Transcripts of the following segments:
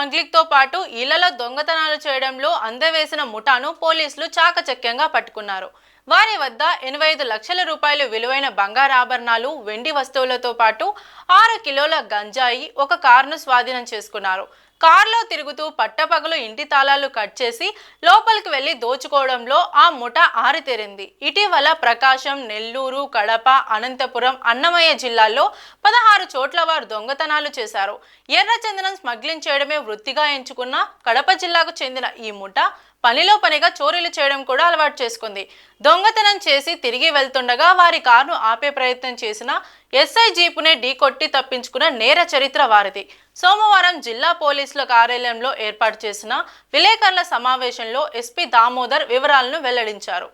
స్మగ్లింగ్తో పాటు ఇళ్లలో దొంగతనాలు చేయడంలో అందవేసిన ముఠాను పోలీసులు చాకచక్యంగా పట్టుకున్నారు. వారి వద్ద 85 లక్షల రూపాయలు విలువైన బంగారు ఆభరణాలు, వెండి వస్తువులతో పాటు 6 కిలోల గంజాయి, ఒక కారును స్వాధీనం చేసుకున్నారు. కారులో తిరుగుతూ పట్టపగలు ఇంటి తాళాలు కట్ చేసి లోపలికి వెళ్లి దోచుకోవడంలో ఆ ముఠ ఆరితేరింది. ఇటీవల ప్రకాశం, నెల్లూరు, కడప, అనంతపురం, అన్నమయ్య జిల్లాల్లో 16 చోట్ల వారు దొంగతనాలు చేశారు. ఎర్రచందనం స్మగ్లింగ్ చేయడమే వృత్తిగా ఎంచుకున్న కడప జిల్లాకు చెందిన ఈ ముఠ పనిలో పనిగా చోరీలు చేయడం కూడా అలవాటు చేసుకుంది. దొంగతనం చేసి తిరిగి వెళ్తుండగా వారి కారును ఆపే ప్రయత్నం చేసిన ఎస్ఐ జీపునే ఢీకొట్టి తప్పించుకున్న నేర చరిత్ర వారిది. సోమవారం జిల్లా పోలీసుల కార్యాలయంలో ఏర్పాటు చేసిన విలేకరుల సమావేశంలో ఎస్పీ దామోదర్ వివరాలను వెల్లడించారు.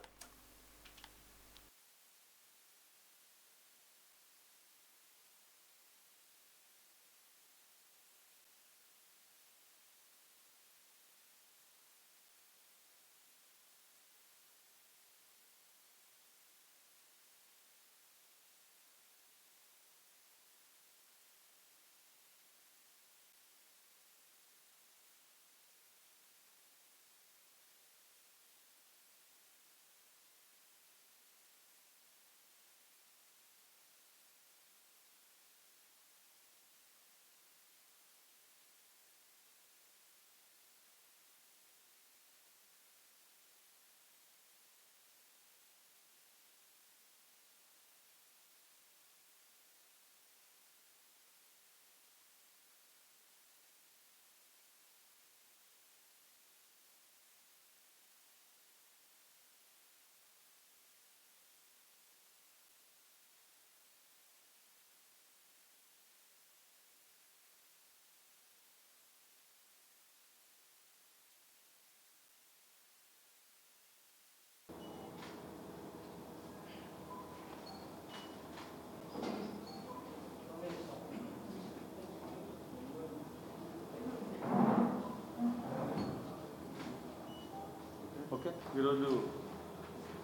ఈరోజు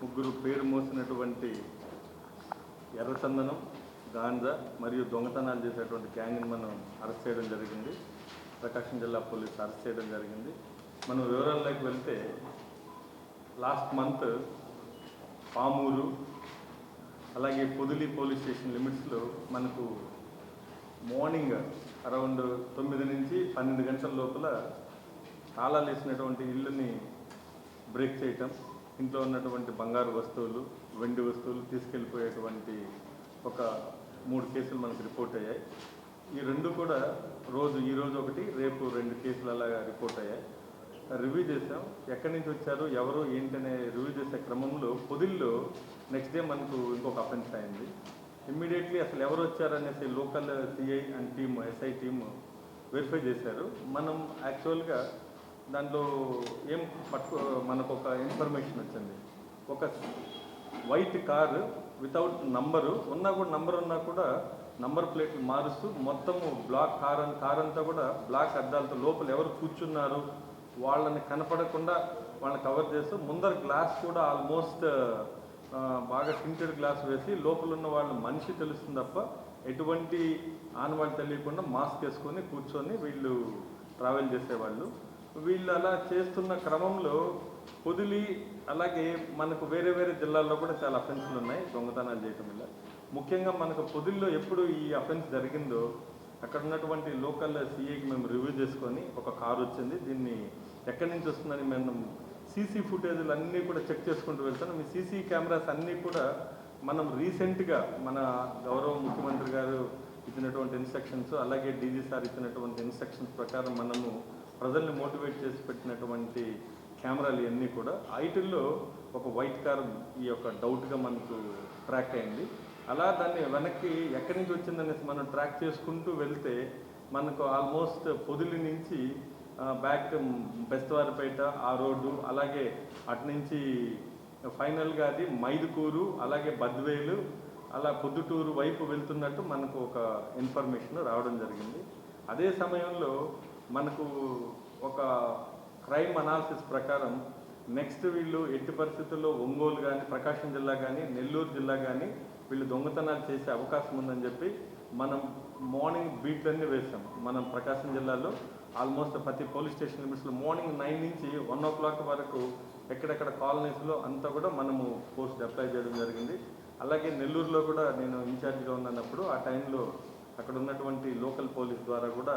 ముగ్గురు పేరు మోసినటువంటి ఎర్రచందనం, గాంజా మరియు దొంగతనాలు చేసేటువంటి గ్యాంగ్ని మనం అరెస్ట్ చేయడం జరిగింది. ప్రకాశం జిల్లా పోలీసు అరెస్ట్ చేయడం జరిగింది. మనం వివరాల్లోకి వెళ్తే లాస్ట్ మంత్ పామూరు అలాగే పొదిలి పోలీస్ స్టేషన్ లిమిట్స్లో మనకు మార్నింగ్ అరౌండ్ 9 నుంచి 12 గంటల లోపల తాళాలు వేసినటువంటి ఇళ్ళని బ్రేక్ చేయటం, ఇంట్లో ఉన్నటువంటి బంగారు వస్తువులు, వెండి వస్తువులు తీసుకెళ్ళిపోయేటువంటి ఒక 3 కేసులు మనకు రిపోర్ట్ అయ్యాయి. ఈ 2 కూడా ఈరోజు ఒకటి, రేపు 2 కేసులు అలాగా రిపోర్ట్ అయ్యాయి. రివ్యూ చేసాం. ఎక్కడి నుంచి వచ్చారు, ఎవరు ఏంటనే రివ్యూ చేసే క్రమంలో పొదిల్లో నెక్స్ట్ డే మనకు ఇంకొక అఫెన్స్ అయింది. ఇమ్మీడియట్లీ అసలు ఎవరు వచ్చారనేసి local CI and team, SI team verify చేశారు. మనం యాక్చువల్గా దాంట్లో మనకు ఒక ఇన్ఫర్మేషన్ వచ్చింది. ఒక వైట్ కారు వితౌట్ నంబరు ఉన్నా కూడా నంబర్ ప్లేట్లు మారుస్తూ మొత్తము బ్లాక్ కార్ అంతా కూడా బ్లాక్ అద్దాలతో లోపల ఎవరు కూర్చున్నారు వాళ్ళని కనపడకుండా వాళ్ళని కవర్ చేస్తూ ముందర గ్లాస్ కూడా ఆల్మోస్ట్ బాగా టింటెడ్ గ్లాస్ వేసి లోపల ఉన్న వాళ్ళ మనిషి తెలుస్తుంది తప్ప ఎటువంటి ఆనవాళ్ళు తెలియకుండా మాస్క్ వేసుకొని కూర్చొని వీళ్ళు ట్రావెల్ చేసేవాళ్ళు. వీళ్ళు అలా చేస్తున్న క్రమంలో పొదిలి అలాగే మనకు వేరే జిల్లాల్లో కూడా చాలా అఫెన్స్లు ఉన్నాయి దొంగతనాలు చేయటం వల్ల. ముఖ్యంగా మనకు పొదిల్లో ఎప్పుడు ఈ అఫెన్స్ జరిగిందో అక్కడ ఉన్నటువంటి లోకల్ సిఐకి మేము రివ్యూ చేసుకొని ఒక కారు వచ్చింది, దీన్ని ఎక్కడి నుంచి వస్తుందని మేము సీసీ ఫుటేజ్లు అన్నీ కూడా చెక్ చేసుకుంటూ వెళ్తాను. మీ సీసీ కెమెరాస్ అన్నీ కూడా మనం రీసెంట్గా మన గౌరవ ముఖ్యమంత్రి గారు ఇచ్చినటువంటి ఇన్స్ట్రక్షన్స్ అలాగే డీజీ సార్ ఇచ్చినటువంటి ఇన్స్ట్రక్షన్స్ ప్రకారం మనము ప్రజల్ని మోటివేట్ చేసి పెట్టినటువంటి కెమెరాలు ఇవన్నీ కూడా ఐటీల్లో ఒక వైట్ కార్ ఈ యొక్క డౌట్గా మనకు ట్రాక్ అయింది. అలా దాన్ని వెనక్కి ఎక్కడి నుంచి వచ్చిందనేసి మనం ట్రాక్ చేసుకుంటూ వెళ్తే మనకు ఆల్మోస్ట్ పొదిలి నుంచి బ్యాక్ బెస్తవారిపేట ఆ రోడ్డు అలాగే అటు నుంచి ఫైనల్గా అది మైదుకూరు అలాగే బద్వేలు అలా పొద్దుటూరు వైపు వెళ్తున్నట్టు మనకు ఒక ఇన్ఫర్మేషన్ రావడం జరిగింది. అదే సమయంలో మనకు ఒక క్రైమ్ అనాలిసిస్ ప్రకారం నెక్స్ట్ వీళ్ళు ఎట్టి పరిస్థితుల్లో ఒంగోలు కానీ, ప్రకాశం జిల్లా కానీ, నెల్లూరు జిల్లా కానీ వీళ్ళు దొంగతనాలు చేసే అవకాశం ఉందని చెప్పి మనం మార్నింగ్ బీట్లన్నీ వేసాం. మనం ప్రకాశం జిల్లాలో ఆల్మోస్ట్ ప్రతి పోలీస్ స్టేషన్ లిమిట్స్లో మార్నింగ్ 9 నుంచి 1 o'clock వరకు ఎక్కడెక్కడ కాలనీస్లో అంతా కూడా మనము పోస్ట్ అప్లై చేయడం జరిగింది. అలాగే నెల్లూరులో కూడా నేను ఇన్ఛార్జ్గా ఉన్నప్పుడు ఆ టైంలో అక్కడ ఉన్నటువంటి లోకల్ పోలీస్ ద్వారా కూడా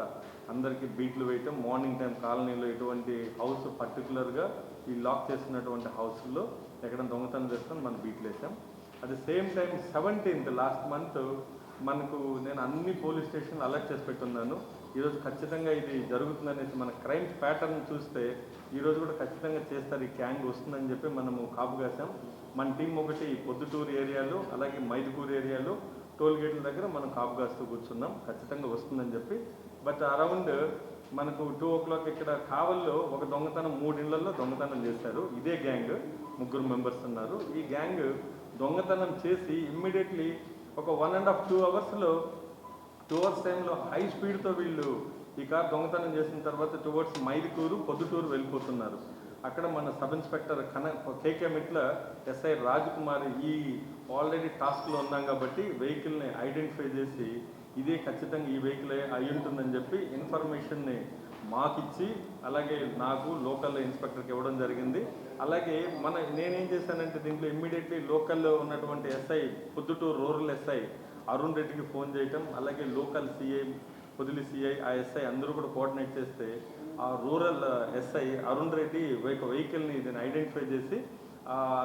అందరికీ బీట్లు వేయటం, మార్నింగ్ టైం కాలనీలో ఎటువంటి హౌస్ పర్టికులర్గా ఈ లాక్ చేస్తున్నటువంటి హౌస్లో ఎక్కడ దొంగతనం చేస్తాం మనం బీట్లు వేసాం. At the same time 17th last month మనకు నేను అన్ని పోలీస్ స్టేషన్లు అలర్ట్ చేసి పెట్టున్నాను. ఈరోజు ఖచ్చితంగా ఇది జరుగుతుందనేసి మన క్రైమ్ ప్యాటర్న్ చూస్తే ఈరోజు కూడా ఖచ్చితంగా చేస్తారు, ఈ గ్యాంగ్ వస్తుందని చెప్పి మనము కాపు కాసాం. మన టీం ఒకటి పొద్దుటూరు ఏరియాలో అలాగే మైదుకూరు ఏరియాలో టోల్ గేట్ల దగ్గర మనం కాపు కాస్తూ కూర్చున్నాం, ఖచ్చితంగా వస్తుందని చెప్పి. బట్ అరౌండ్ మనకు 2 o'clock ఇక్కడ కావల్లో ఒక దొంగతనం 3 ఇళ్లలో దొంగతనం చేశారు. ఇదే గ్యాంగ్ 3 మెంబర్స్ ఉన్నారు. ఈ గ్యాంగ్ దొంగతనం చేసి ఇమ్మీడియట్లీ ఒక 1.5-2 అవర్స్లో 2 hours టైంలో హై స్పీడ్తో వీళ్ళు ఈ కార్ దొంగతనం చేసిన తర్వాత టువర్డ్స్ మైదుకూరు పొద్దుటూరు వెళ్ళిపోతున్నారు. అక్కడ మన సబ్ ఇన్స్పెక్టర్ కేకే మిట్ల ఎస్ఐ రాజ్కుమార్ ఈ ఆల్రెడీ టాస్క్లో ఉన్నాం కాబట్టి వెహికల్ని ఐడెంటిఫై చేసి ఇదే ఖచ్చితంగా ఈ వెహికల్ అయి ఉంటుందని చెప్పి ఇన్ఫర్మేషన్ని మాకిచ్చి అలాగే నాకు లోకల్ ఇన్స్పెక్టర్కి ఇవ్వడం జరిగింది. అలాగే నేనేం చేశానంటే దీంట్లో ఇమ్మీడియట్లీ లోకల్లో ఉన్నటువంటి SI Proddatur rural SI Arun రెడ్డికి ఫోన్ చేయటం, అలాగే లోకల్ సిఐ పొదిలి సిఐ ఆ ఎస్ఐ అందరూ కూడా కోఆర్డినేట్ చేస్తే ఆ రూరల్ ఎస్ఐ అరుణ్ రెడ్డి ఒక వెహికల్ని దీన్ని ఐడెంటిఫై చేసి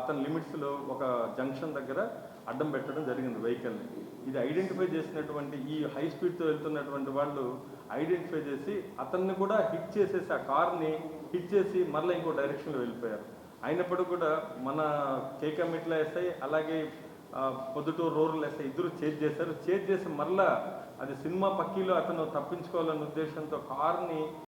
అతని లిమిట్స్లో ఒక జంక్షన్ దగ్గర అడ్డం పెట్టడం జరిగింది వెహికల్ని. ఇది ఐడెంటిఫై చేసినటువంటి ఈ హై స్పీడ్తో వెళ్తున్నటువంటి వాళ్ళు ఐడెంటిఫై చేసి అతన్ని కూడా హిట్ చేసేసి ఆ కార్ని హిట్ చేసి మళ్ళీ ఇంకో డైరెక్షన్లో వెళ్ళిపోయారు. అయినప్పటికీ కూడా మన కేకే మిట్ల ఎస్ఐ అలాగే పొద్దుటూరు రూరల్ ఎస్ఐ ఇద్దరు చేజ్ చేసి మళ్ళా అది సినిమా పక్కీలో అతను తప్పించుకోవాలన్న ఉద్దేశంతో కార్ని